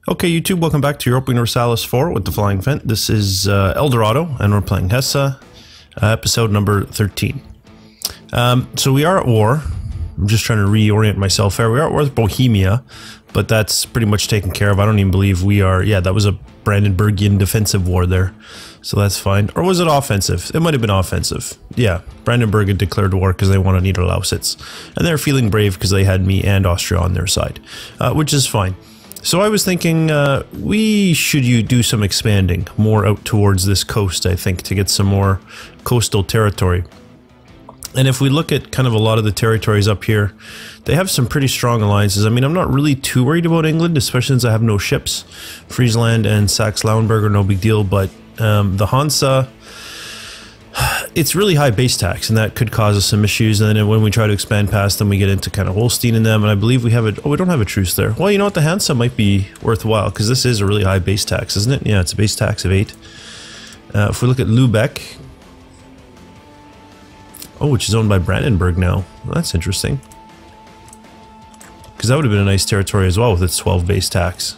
Okay, YouTube, welcome back to Europa Universalis 4 with the Flying Phent. This is El Dorado, and we're playing Hesse, episode number 13. So we are at war. I'm just trying to reorient myself here. We are at war with Bohemia, but that's pretty much taken care of. I don't even believe we are... Yeah, that was a Brandenburgian defensive war there, so that's fine. Or was it offensive? It might have been offensive. Yeah, Brandenburg had declared war because they wanted Niederlausitz, and they're feeling brave because they had me and Austria on their side, which is fine. So I was thinking we should do some expanding more out towards this coast, I think, to get some more coastal territory. And if we look at kind of a lot of the territories up here, they have some pretty strong alliances. I mean, I'm not really too worried about England, especially since I have no ships. Friesland and Saxe-Lauenburg are no big deal, but the Hansa... It's really high base tax, and that could cause us some issues. And then when we try to expand past them, we get into kind of Holstein and them. And I believe we have a... Oh, we don't have a truce there. Well, you know what? The Hansa might be worthwhile, because this is a really high base tax, isn't it? Yeah, it's a base tax of 8. If we look at Lübeck... Oh, which is owned by Brandenburg now. Well, that's interesting. Because that would have been a nice territory as well with its 12 base tax.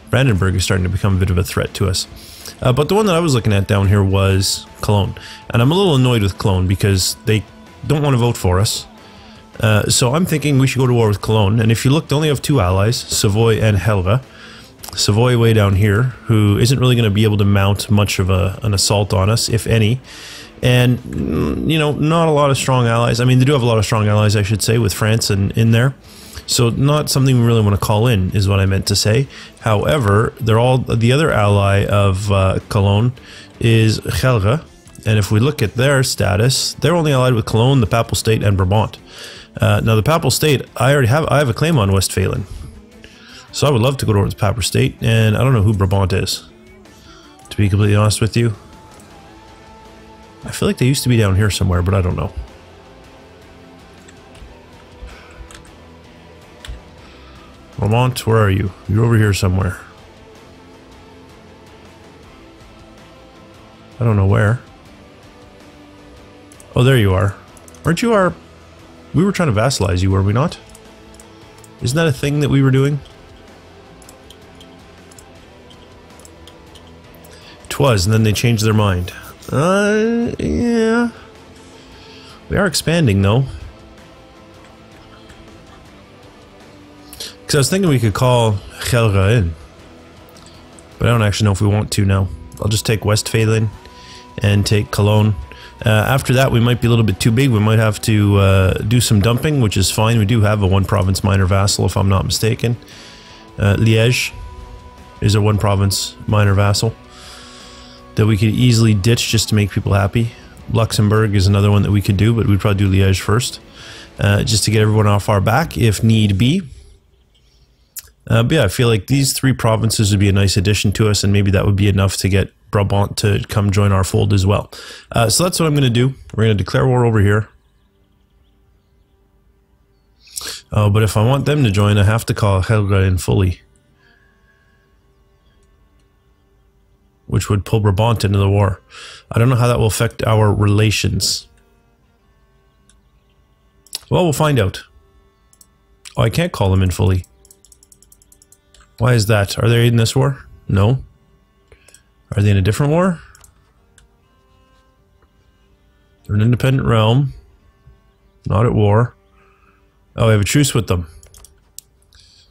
Brandenburg is starting to become a bit of a threat to us. But the one that I was looking at down here was Cologne. And I'm a little annoyed with Cologne because they don't want to vote for us. So I'm thinking we should go to war with Cologne. And if you look, they only have 2 allies, Savoy and Helga. Savoy way down here, who isn't really going to be able to mount much of an assault on us, if any. And, you know, not a lot of strong allies. I mean, they do have a lot of strong allies, I should say, with France and in there. So not something we really want to call in, is what I meant to say. However, they're all... The other ally of Cologne is Helga. And if we look at their status, they're only allied with Cologne, the Papal State, and Brabant. Now, the Papal State, I have a claim on Westphalen. So I would love to go towards the Papal State, and I don't know who Brabant is, to be completely honest with you. I feel like they used to be down here somewhere, but I don't know. Brabant, where are you? You're over here somewhere. I don't know where. Oh, there you are. Aren't you our... We were trying to vassalize you, were we not? Isn't that a thing that we were doing? 'Twas, and then they changed their mind. Yeah. We are expanding, though. Because I was thinking we could call Helga in. But I don't actually know if we want to now. I'll just take Westphalen and take Cologne. After that, we might be a little bit too big. We might have to do some dumping, which is fine. We do have a 1-province minor vassal, if I'm not mistaken. Liège is a 1-province minor vassal that we could easily ditch just to make people happy. Luxembourg is another one that we could do, but we'd probably do Liège first, just to get everyone off our back if need be. But yeah, I feel like these 3 provinces would be a nice addition to us, and maybe that would be enough to get Brabant to come join our fold as well. So that's what I'm going to do. We're going to declare war over here. Oh, but if I want them to join, I have to call Helga in fully, which would pull Brabant into the war. I don't know how that will affect our relations. Well, we'll find out. Oh, I can't call them in fully. Why is that? Are they in this war? No. Are they in a different war? They're an independent realm. Not at war. Oh, I have a truce with them.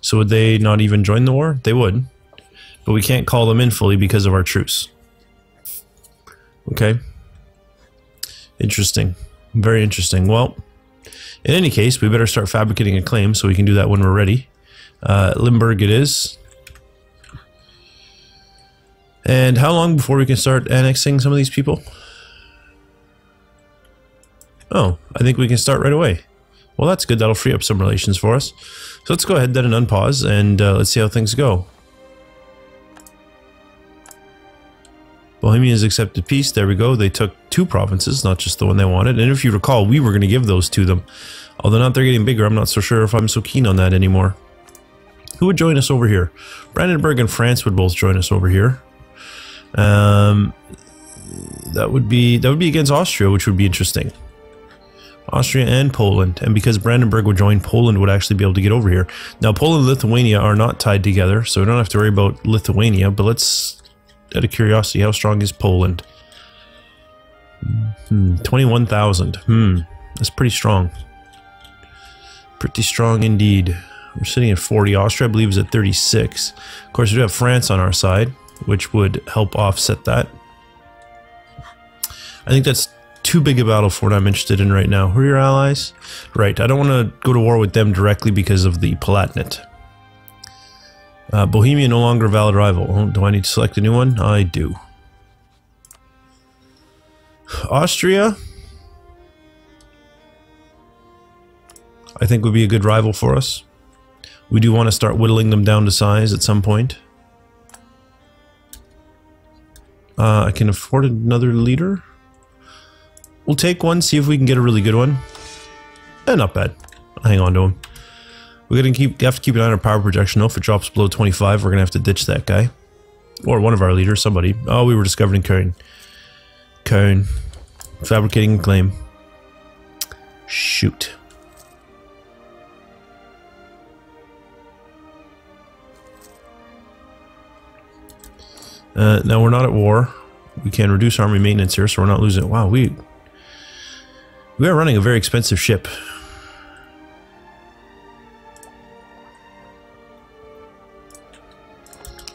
So would they not even join the war? They would. But we can't call them in fully because of our truce. Okay. Interesting. Very interesting. Well, in any case, we better start fabricating a claim so we can do that when we're ready. Limburg it is. And how long before we can start annexing some of these people? Oh, I think we can start right away. Well, that's good. That'll free up some relations for us. So let's go ahead then and unpause, and let's see how things go. Bohemia has accepted peace. There we go. They took 2 provinces, not just the one they wanted. And if you recall, we were going to give those to them. Although now they're getting bigger, I'm not so sure if I'm so keen on that anymore. Who would join us over here? Brandenburg and France would both join us over here. That would be against Austria, which would be interesting. Austria and Poland. And because Brandenburg would join, Poland would actually be able to get over here. Now, Poland and Lithuania are not tied together, so we don't have to worry about Lithuania. But let's, out of curiosity, how strong is Poland? 21,000. That's pretty strong. Pretty strong indeed. We're sitting at 40. Austria, I believe, is at 36. Of course, we do have France on our side, which would help offset that. I think that's too big a battle for what I'm interested in right now. Who are your allies? Right, I don't want to go to war with them directly because of the Palatinate. Bohemia no longer a valid rival. Oh, do I need to select a new one? I do. Austria, I think would be a good rival for us. We do want to start whittling them down to size at some point. I can afford another leader. We'll take one, see if we can get a really good one. Not bad. I'll hang on to him. We're gonna have to keep an eye on our power projection. If it drops below 25, we're gonna have to ditch that guy. Or one of our leaders, somebody. Oh, we were discovered in Köln. Köln. Fabricating a claim. Shoot. Now we're not at war. We can reduce army maintenance here, so we're not losing. Wow, we are running a very expensive ship.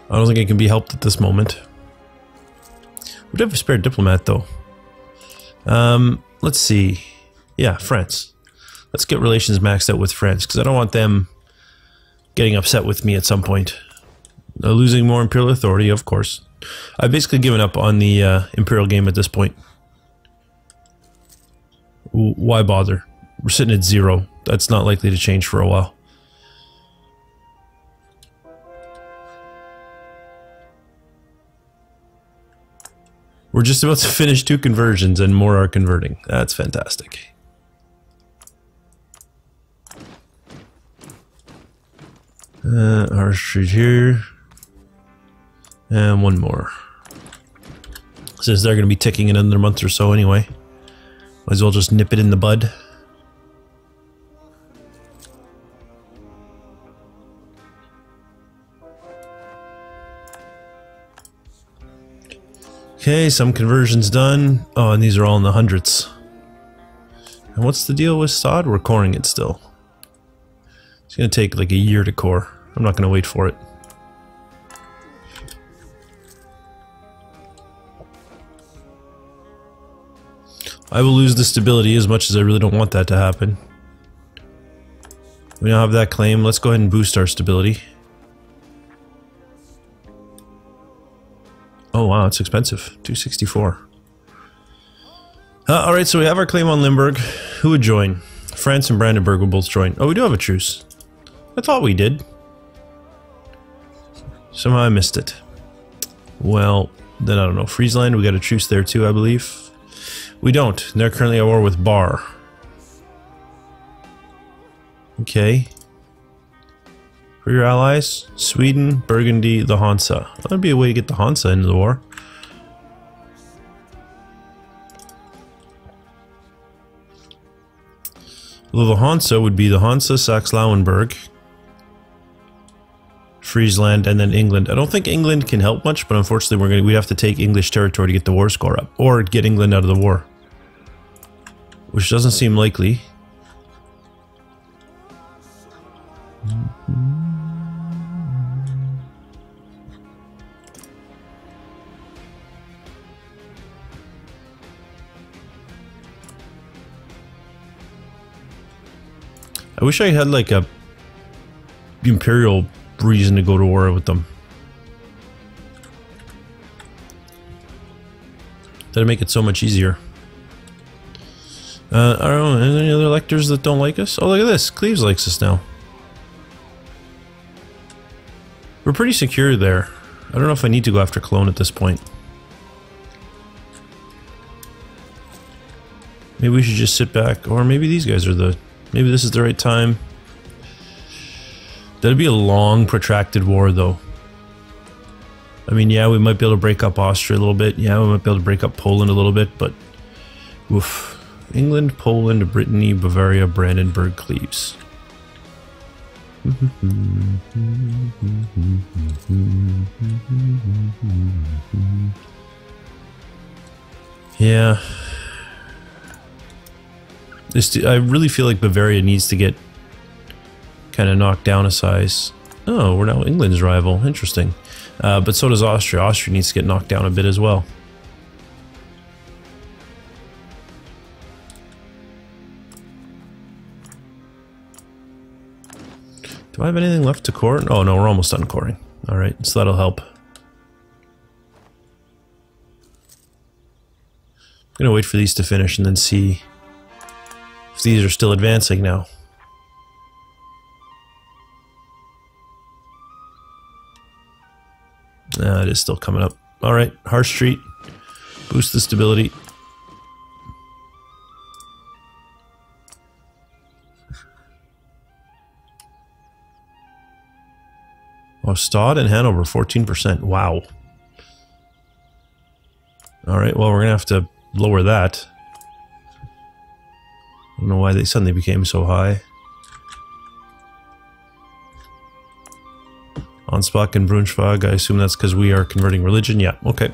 I don't think it can be helped at this moment. We do have a spare diplomat, though. Let's see. Yeah, France. Let's get relations maxed out with France, because I don't want them getting upset with me at some point. Losing more imperial authority, of course. I've basically given up on the imperial game at this point. Why bother? We're sitting at 0. That's not likely to change for a while. We're just about to finish 2 conversions and more are converting. That's fantastic. Our street here. And one more. Since they're going to be ticking in another month or so anyway. Might as well just nip it in the bud. Okay, some conversions done. Oh, and these are all in the hundreds. And what's the deal with sod? We're coring it still. It's going to take like a year to core. I'm not going to wait for it. I will lose the stability as much as I really don't want that to happen. We now have that claim. Let's go ahead and boost our stability. Oh wow, it's expensive. 264. Alright, so we have our claim on Limburg. Who would join? France and Brandenburg will both join. Oh, we do have a truce. I thought we did. Somehow I missed it. Well, then I don't know. Friesland, we got a truce there too, I believe. We don't. They're currently at war with Bar. Okay. For your allies, Sweden, Burgundy, the Hansa. That'd be a way to get the Hansa into the war. Well, the Hansa would be the Hansa, Saxe-Lauenburg, Friesland, and then England. I don't think England can help much, but unfortunately we'd have to take English territory to get the war score up. Or get England out of the war. Which doesn't seem likely. I wish I had like a imperial reason to go to war with them. That'd make it so much easier. I don't know, any other electors that don't like us? Oh, look at this. Cleves likes us now. We're pretty secure there. I don't know if I need to go after Cologne at this point. Maybe we should just sit back, or maybe these guys are the... Maybe this is the right time. That'd be a long, protracted war, though. I mean, yeah, we might be able to break up Austria a little bit. Yeah, we might be able to break up Poland a little bit, but... Oof. England, Poland, Brittany, Bavaria, Brandenburg, Cleves. Yeah. I really feel like Bavaria needs to get kind of knocked down a size. Oh, we're now England's rival. Interesting. But so does Austria. Austria needs to get knocked down a bit as well. Do I have anything left to core? Oh no, we're almost done coring. Alright, so that'll help. I'm gonna wait for these to finish and then see if these are still advancing now. It is still coming up. Alright, Harsh Street. Boost the stability. Oh, Stade and Hanover, 14%. Wow. Alright, well, we're going to have to lower that. I don't know why they suddenly became so high. Ansbach and Braunschweig, I assume that's because we are converting religion. Yeah, okay.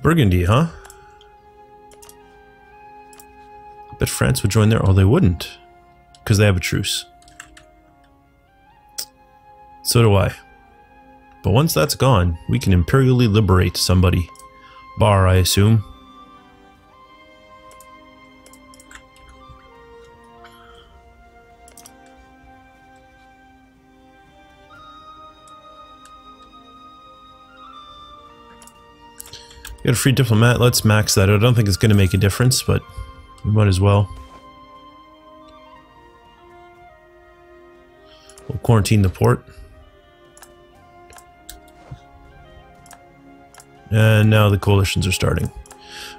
Burgundy, huh? I bet France would join there. Oh, they wouldn't. Because they have a truce. So do I. But once that's gone, we can imperially liberate somebody. Bar, I assume. Got a free diplomat. Let's max that. I don't think it's going to make a difference, but we might as well. We'll quarantine the port. And now the coalitions are starting.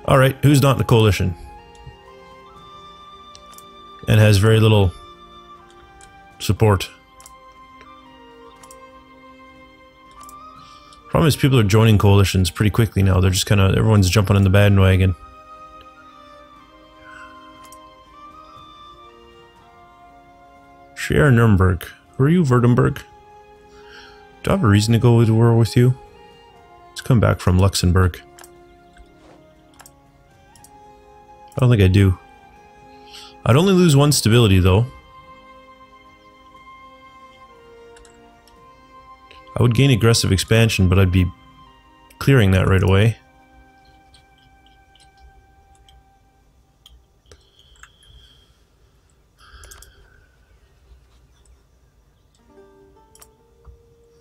Alright, who's not in the coalition? And has very little support. Problem is people are joining coalitions pretty quickly now. They're just kind of, everyone's jumping on the bandwagon. Share Nuremberg. Who are you, Württemberg? Do I have a reason to go to war with you? Let's come back from Luxembourg. I don't think I do. I'd only lose one stability though. I would gain aggressive expansion, but I'd be clearing that right away.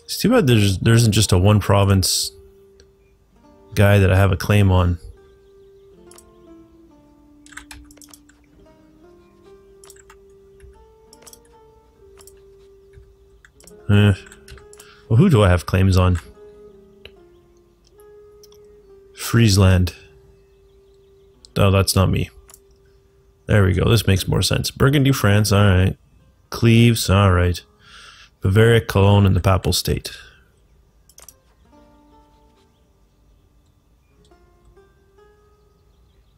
It's too bad there isn't just a one province guy that I have a claim on. Well, who do I have claims on? Friesland. Oh, that's not me. There we go. This makes more sense. Burgundy, France. Alright. Cleves. Alright. Bavaria, Cologne, and the Papal State.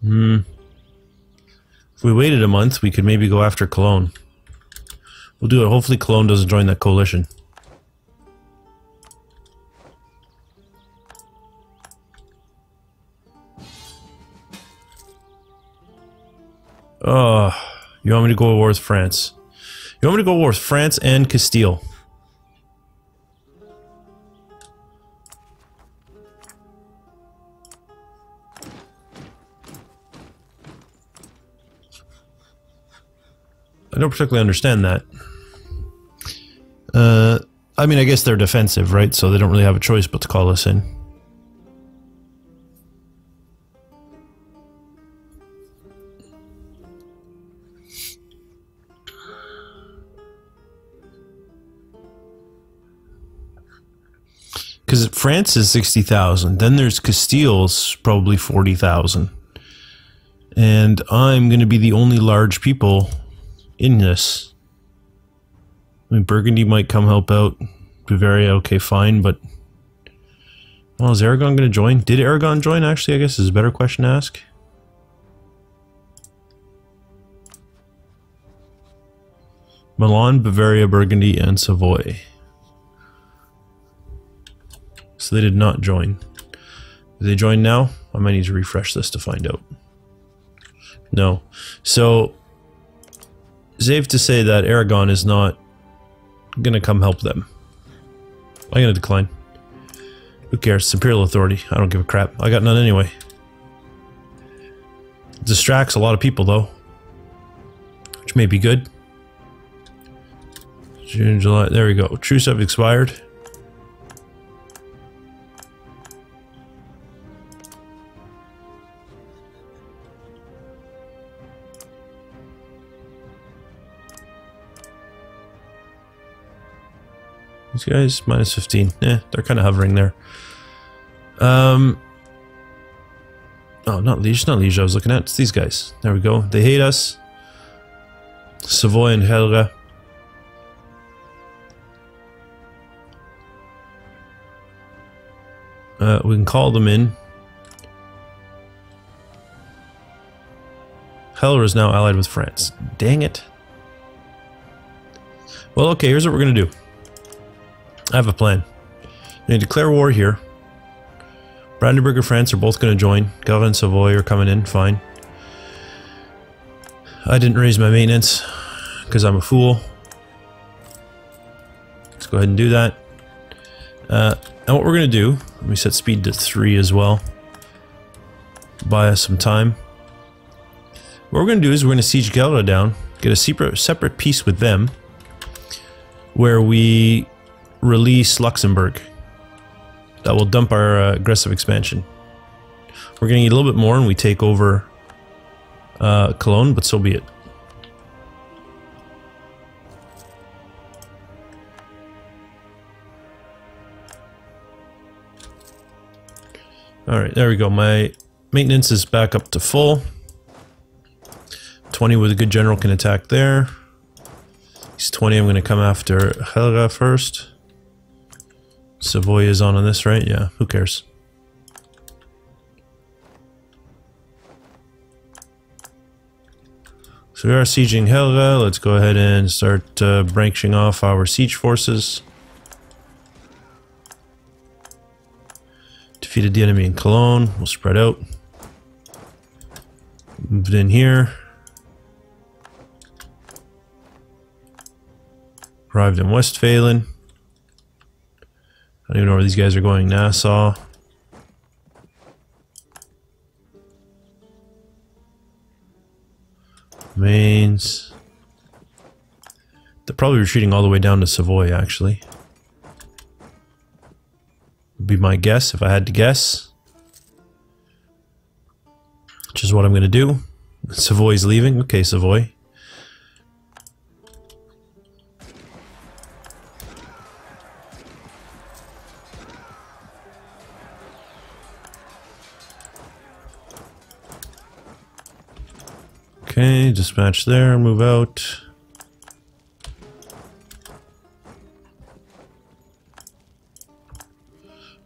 If we waited a month, we could maybe go after Cologne. We'll do it. Hopefully Cologne doesn't join that coalition. You want me to go to war with France? You want me to go to war with France and Castile? I don't particularly understand that. I mean, I guess they're defensive, right? So they don't really have a choice but to call us in. Because France is 60,000. Then there's Castile's probably 40,000. And I'm going to be the only large people in this. I mean, Burgundy might come help out. Bavaria, okay, fine, but... Well, is Aragon going to join? Did Aragon join, actually? I guess is a better question to ask. Milan, Bavaria, Burgundy, and Savoy. So they did not join. Do they join now? I might need to refresh this to find out. No. So, safe to say that Aragon is not going to come help them. I'm going to decline. Who cares? It's Imperial Authority. I don't give a crap. I got none anyway. Distracts a lot of people, though. Which may be good. June, July. There we go. Truce have expired. These guys, minus 15. They're kind of hovering there. Oh, not Liege, not Liege I was looking at. It's these guys. There we go. They hate us. Savoy and Helga. We can call them in. Helga is now allied with France. Dang it. Well, okay, here's what we're going to do. I have a plan. I'm going to declare war here. Brandenburg and France are both going to join. Galva and Savoy are coming in, fine. I didn't raise my maintenance because I'm a fool. Let's go ahead and do that. And what we're going to do, let me set speed to 3 as well. Buy us some time. What we're going to do is we're going to siege Galva down, get a separate peace with them, where we release Luxembourg. That will dump our aggressive expansion. We're going to need a little bit more and we take over Cologne, but so be it. Alright, there we go. My maintenance is back up to full. 20 with a good general can attack there. He's 20, I'm going to come after Helga first. Savoy is on this, right? Yeah, who cares? So we are sieging Helga. Let's go ahead and start branching off our siege forces. Defeated the enemy in Cologne. We'll spread out. Moved in here. Arrived in Westphalen. I don't even know where these guys are going. Nassau. Mainz. They're probably retreating all the way down to Savoy, actually. Would be my guess, if I had to guess. Which is what I'm going to do. Savoy's leaving. Okay, Savoy. Okay, dispatch there, move out.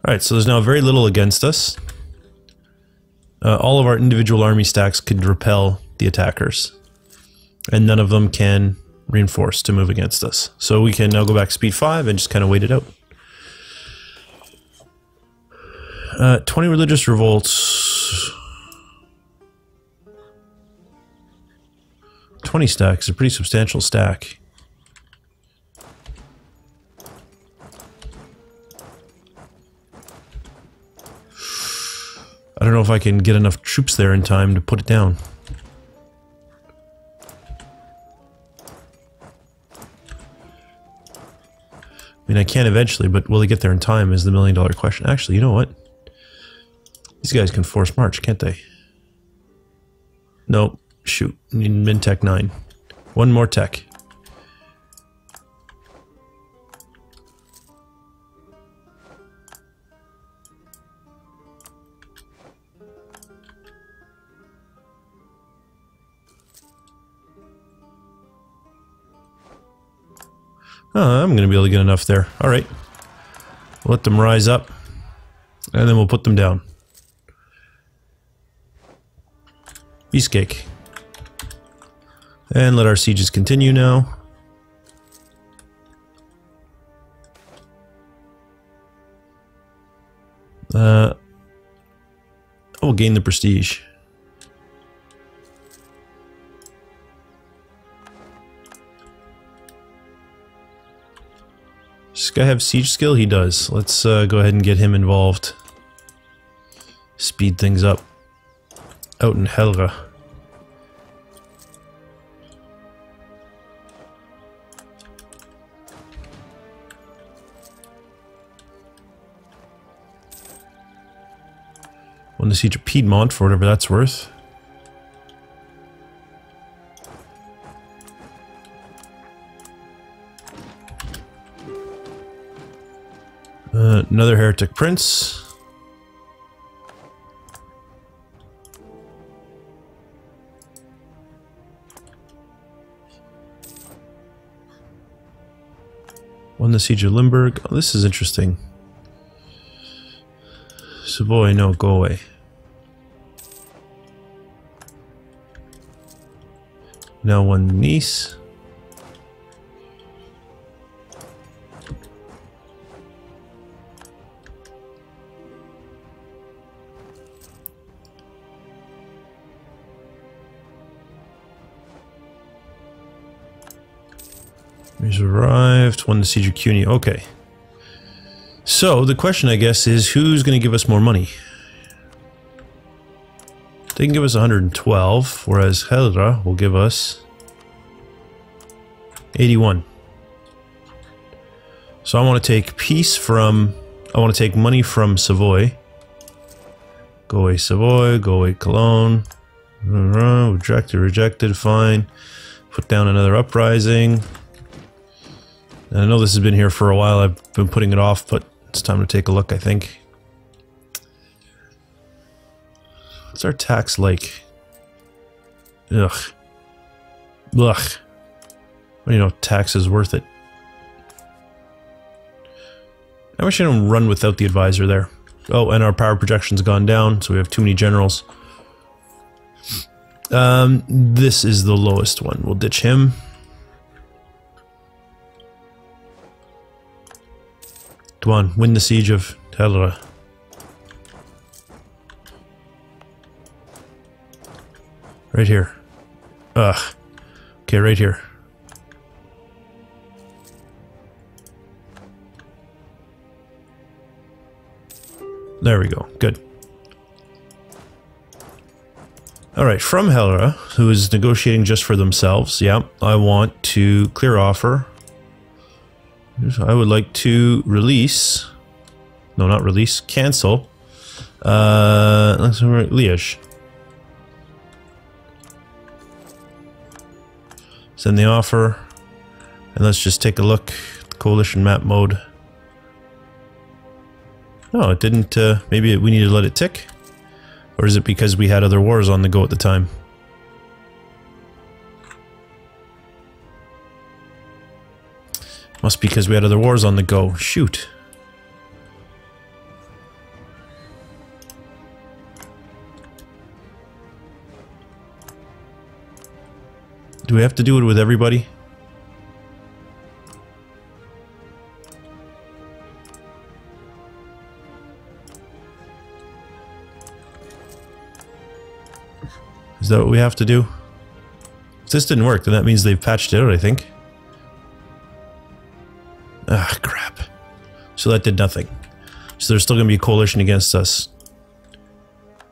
Alright, so there's now very little against us. All of our individual army stacks could repel the attackers. And none of them can reinforce to move against us. So we can now go back speed 5 and just kind of wait it out. 20 religious revolts. 20 stacks is a pretty substantial stack. I don't know if I can get enough troops there in time to put it down. I mean, I can eventually, but will they get there in time is the million-dollar question. Actually, you know what? These guys can force march, can't they? Nope. Shoot, need min tech 9. One more tech. I'm going to be able to get enough there. Alright. Let them rise up, and then we'll put them down. Piece cake. And let our sieges continue now. I will gain the prestige. Does this guy have siege skill? He does. Let's go ahead and get him involved. Speed things up. Out in Helra. Won the siege of Piedmont for whatever that's worth. Another heretic prince. Won the siege of Limburg. Oh, this is interesting. Savoy, no, go away. Now won Nice. He's arrived. Won the siege of Cuny. Okay. So the question, I guess, is who's going to give us more money? They can give us 112, whereas Helra will give us 81. So I want to take peace from... I want to take money from Savoy. Go away Savoy, go away Cologne. Rejected, rejected, fine. Put down another uprising. And I know this has been here for a while, I've been putting it off, but it's time to take a look, I think. What's our tax like? Ugh. Ugh. Well, you know, tax is worth it. I wish I don't run without the advisor there. Oh, and our power projection's gone down, so we have too many generals. This is the lowest one. We'll ditch him. Come on, win the siege of Helra. Right here. Ugh. Okay, right here. There we go. Good. Alright, from Helra, who is negotiating just for themselves. Yeah, I want to clear offer. I would like to release... No, not release. Cancel. Let's write Liège. Send the offer. And let's just take a look at the coalition map mode. No, it didn't... maybe we need to let it tick? Or is it because we had other wars on the go at the time? Must be because we had other wars on the go. Shoot. Do we have to do it with everybody? Is that what we have to do? If this didn't work, then that means they've patched it out, I think. Ah, crap. So that did nothing. So there's still going to be a coalition against us.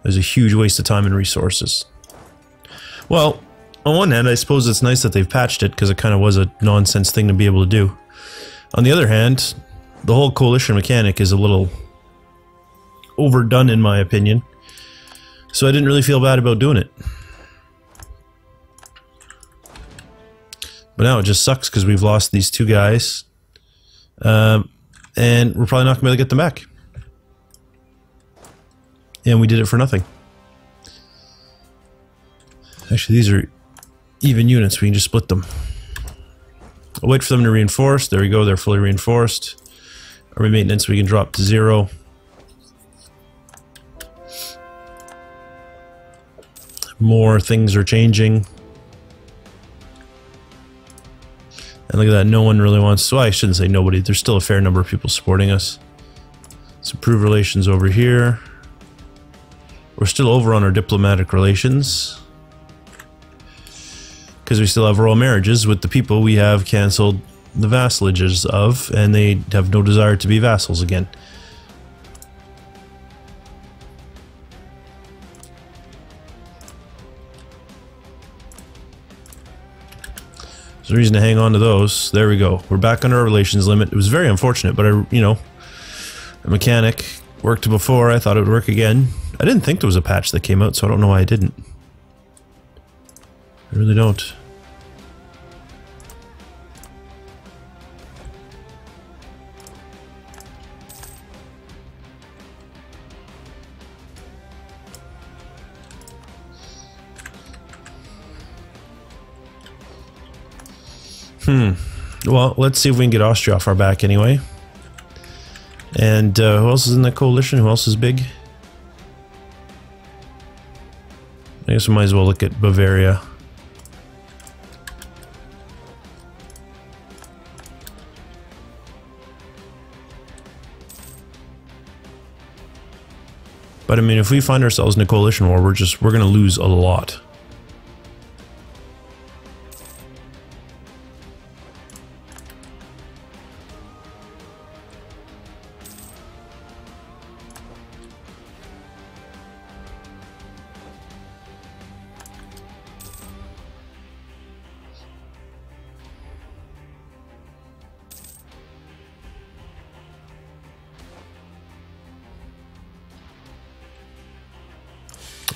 There's a huge waste of time and resources. Well, on one hand, I suppose it's nice that they've patched it, because it kind of was a nonsense thing to be able to do. On the other hand, the whole coalition mechanic is a little overdone, in my opinion. So I didn't really feel bad about doing it. But now it just sucks, because we've lost these two guys. And we're probably not going to be able to get them back. And we did it for nothing. Actually, these are even units. We can just split them. I'll wait for them to reinforce. There we go. They're fully reinforced. Army maintenance we can drop to 0. More things are changing. And look at that, no one really wants to, well, I shouldn't say nobody, there's still a fair number of people supporting us. Let's improve relations over here. We're still over on our diplomatic relations. Because we still have royal marriages with the people we have cancelled the vassalages of, and they have no desire to be vassals again. There's a reason to hang on to those. There we go. We're back under our relations limit. It was very unfortunate, but you know, a mechanic worked before. I thought it would work again. I didn't think there was a patch that came out, so I don't know why I didn't. I really don't. Well, let's see if we can get Austria off our back anyway. And who else is in that coalition? Who else is big? I guess we might as well look at Bavaria. But I mean, if we find ourselves in a coalition war, we're gonna lose a lot.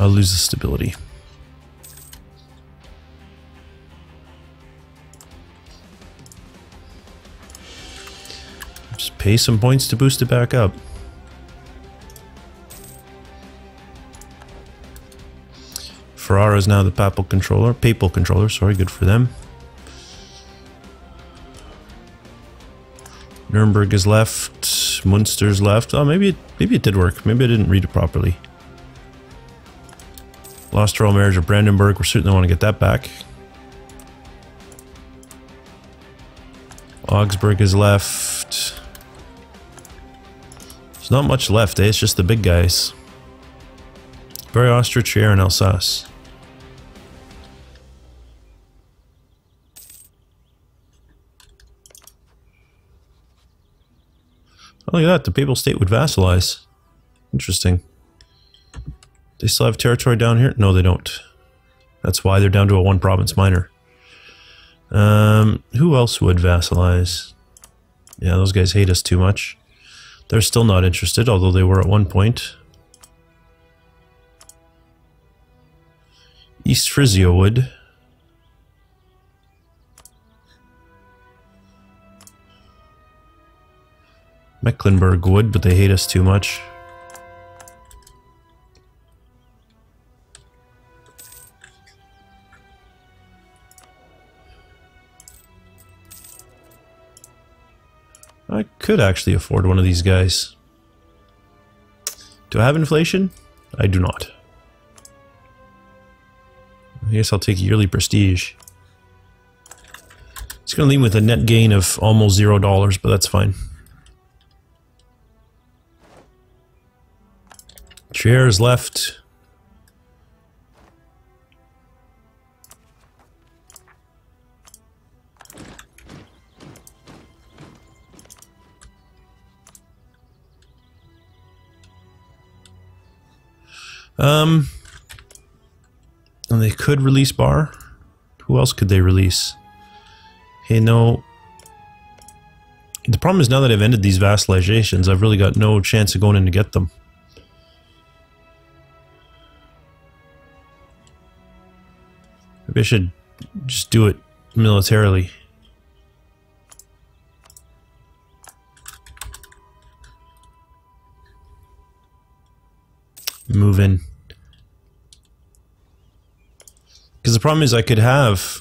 I'll lose the stability. Just pay some points to boost it back up. Ferrara is now the papal controller, sorry, good for them. Nuremberg is left, Munster's left. Oh, maybe it did work. Maybe I didn't read it properly. Lost royal marriage of Brandenburg. We certainly want to get that back. Augsburg is left. There's not much left, eh? It's just the big guys. Bavaria, Austria, Trier, and Alsace. Oh, look at that. The Papal State would vassalize. Interesting. They still have territory down here? No, they don't. That's why they're down to a one province minor. Who else would vassalize? Yeah, those guys hate us too much. They're still not interested, although they were at one point. East Frisia would. Mecklenburg would, but they hate us too much. I could actually afford one of these guys. Do I have inflation? I do not. I guess I'll take yearly prestige. It's going to leave me with a net gain of almost $0, but that's fine. Chairs left. And they could release Bar. Who else could they release? Hey, no. The problem is now that I've ended these vassalizations, I've really got no chance of going in to get them. Maybe I should just do it militarily. Move in. Because the problem is I could have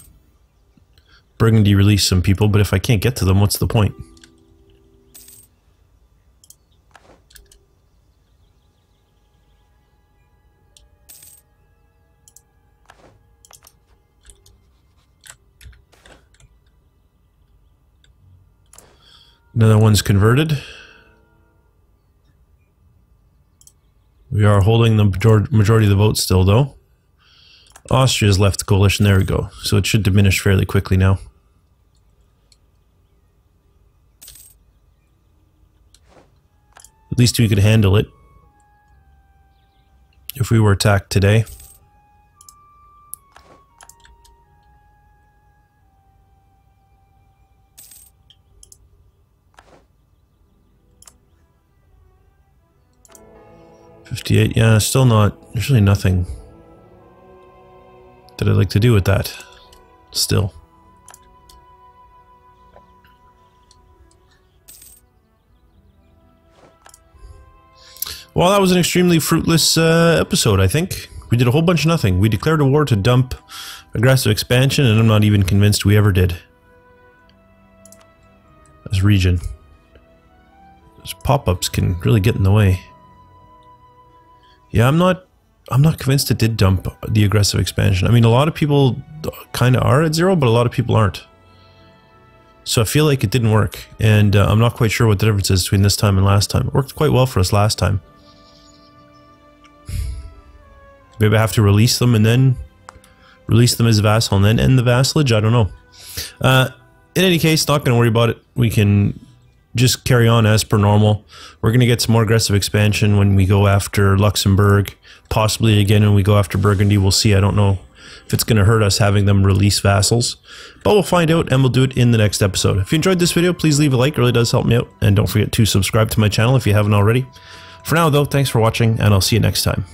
Burgundy release some people, but if I can't get to them, what's the point? Another one's converted. We are holding the majority of the votes still, though. Austria's left the coalition. There we go. So it should diminish fairly quickly now. At least we could handle it if we were attacked today. $58, yeah, still not, there's really nothing that I'd like to do with that, still. Well, that was an extremely fruitless episode, I think. We did a whole bunch of nothing. We declared a war to dump aggressive expansion, and I'm not even convinced we ever did. This region. Those pop-ups can really get in the way. Yeah, I'm not convinced it did dump the aggressive expansion. I mean, a lot of people kind of are at 0, but a lot of people aren't. So I feel like it didn't work, and I'm not quite sure what the difference is between this time and last time. It worked quite well for us last time. Maybe I have to release them and then release them as a vassal and then end the vassalage? I don't know. In any case, not going to worry about it. We can just carry on as per normal. We're going to get some more aggressive expansion when we go after Luxembourg. Possibly again when we go after Burgundy. We'll see. I don't know if it's going to hurt us having them release vassals. But we'll find out, and we'll do it in the next episode. If you enjoyed this video, please leave a like. It really does help me out. And don't forget to subscribe to my channel if you haven't already. For now, though, thanks for watching, and I'll see you next time.